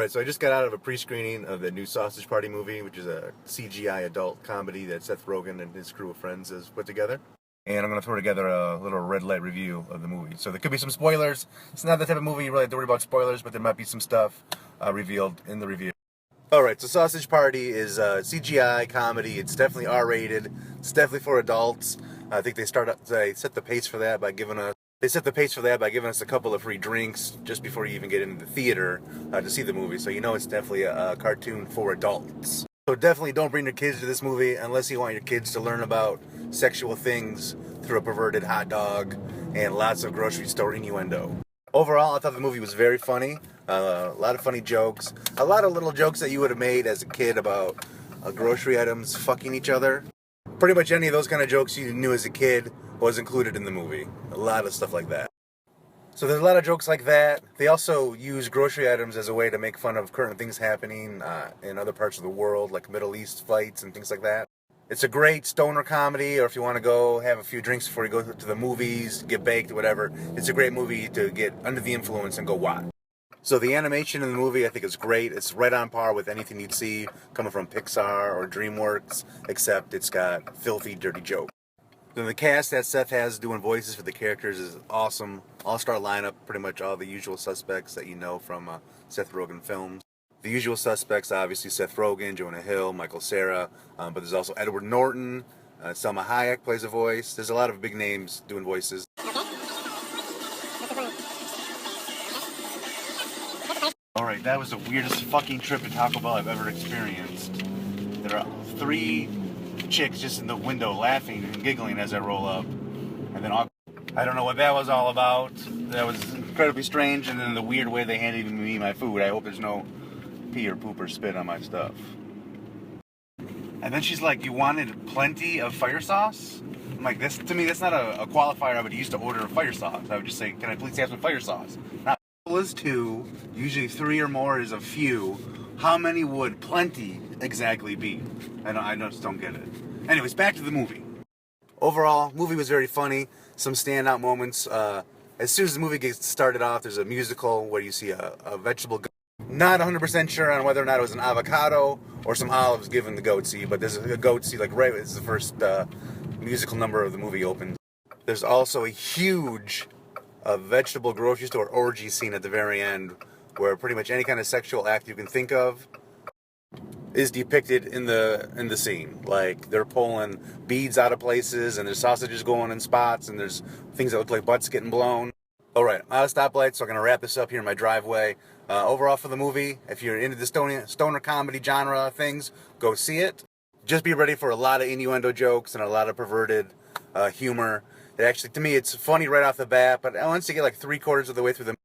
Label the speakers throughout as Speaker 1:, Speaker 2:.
Speaker 1: Alright, so I just got out of a pre-screening of the new Sausage Party movie, which is a CGI adult comedy that Seth Rogen and his crew of friends has put together. And I'm going to throw together a little red light review of the movie. So there could be some spoilers. It's not the type of movie you really have to worry about spoilers, but there might be some stuff revealed in the review. Alright, so Sausage Party is a CGI comedy. It's definitely R-rated. It's definitely for adults. I think they set the pace for that by giving us a couple of free drinks just before you even get into the theater to see the movie. So you know it's definitely a cartoon for adults. So definitely don't bring your kids to this movie unless you want your kids to learn about sexual things through a perverted hot dog and lots of grocery store innuendo. Overall, I thought the movie was very funny. A lot of funny jokes. A lot of little jokes that you would have made as a kid about grocery items fucking each other. Pretty much any of those kind of jokes you knew as a kid was included in the movie. A lot of stuff like that. So there's a lot of jokes like that. They also use grocery items as a way to make fun of current things happening in other parts of the world, like Middle East fights and things like that. It's a great stoner comedy, or if you want to go have a few drinks before you go to the movies, get baked, whatever, it's a great movie to get under the influence and go watch. So the animation in the movie I think is great. It's right on par with anything you'd see coming from Pixar or DreamWorks, except it's got filthy, dirty jokes. Then the cast that Seth has doing voices for the characters is awesome. All-star lineup, pretty much all the usual suspects that you know from Seth Rogen films. The usual suspects, obviously Seth Rogen, Jonah Hill, Michael Cera, but there's also Edward Norton, Selma Hayek plays a voice. There's a lot of big names doing voices. Alright, that was the weirdest fucking trip to Taco Bell I've ever experienced. There are 3 chicks just in the window laughing and giggling as I roll up. And then I don't know what that was all about. That was incredibly strange, and then the weird way they handed me my food. I hope there's no pee or poop or spit on my stuff. And then she's like, you wanted plenty of fire sauce? I'm like, this, to me, that's not a qualifier I would use to order a fire sauce. I would just say, can I please have some fire sauce? Not is 2, usually 3 or more is a few. How many would plenty exactly be? I just don't get it. Anyways, back to the movie. Overall, movie was very funny. Some standout moments. As soon as the movie gets started off, there's a musical where you see a vegetable goat. Not 100% sure on whether or not it was an avocado or some olives given the goatsy, but there's a goatsy, like right as the first musical number of the movie opens. There's also a huge vegetable grocery store orgy scene at the very end, where pretty much any kind of sexual act you can think of is depicted in the scene. Like, they're pulling beads out of places, and there's sausages going in spots, and there's things that look like butts getting blown. Alright, I'm out of stoplights, so I'm going to wrap this up here in my driveway. Overall for the movie, if you're into the stoner comedy genre things, go see it. Just be ready for a lot of innuendo jokes and a lot of perverted humor. Actually, to me, it's funny right off the bat, but once you get like 3/4 of the way through the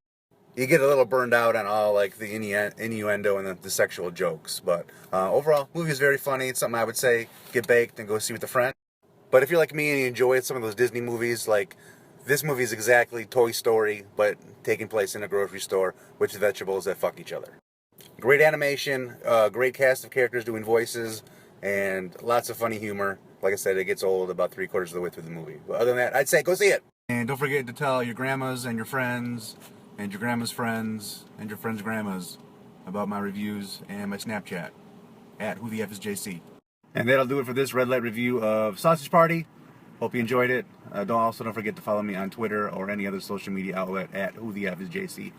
Speaker 1: you get a little burned out on all like the innuendo and the sexual jokes. But overall, movie is very funny. It's something I would say get baked and go see with a friend. But if you're like me and you enjoy some of those Disney movies, like this movie is exactly Toy Story, but taking place in a grocery store with vegetables that fuck each other. Great animation, great cast of characters doing voices, and lots of funny humor. Like I said, it gets old about 3/4 of the way through the movie. But other than that, I'd say go see it. And don't forget to tell your grandmas and your friends and your grandma's friends and your friends' grandmas about my reviews and my Snapchat at WhoTheFisJC. And that'll do it for this red light review of Sausage Party. Hope you enjoyed it. Don't forget to follow me on Twitter or any other social media outlet at WhoTheFisJC.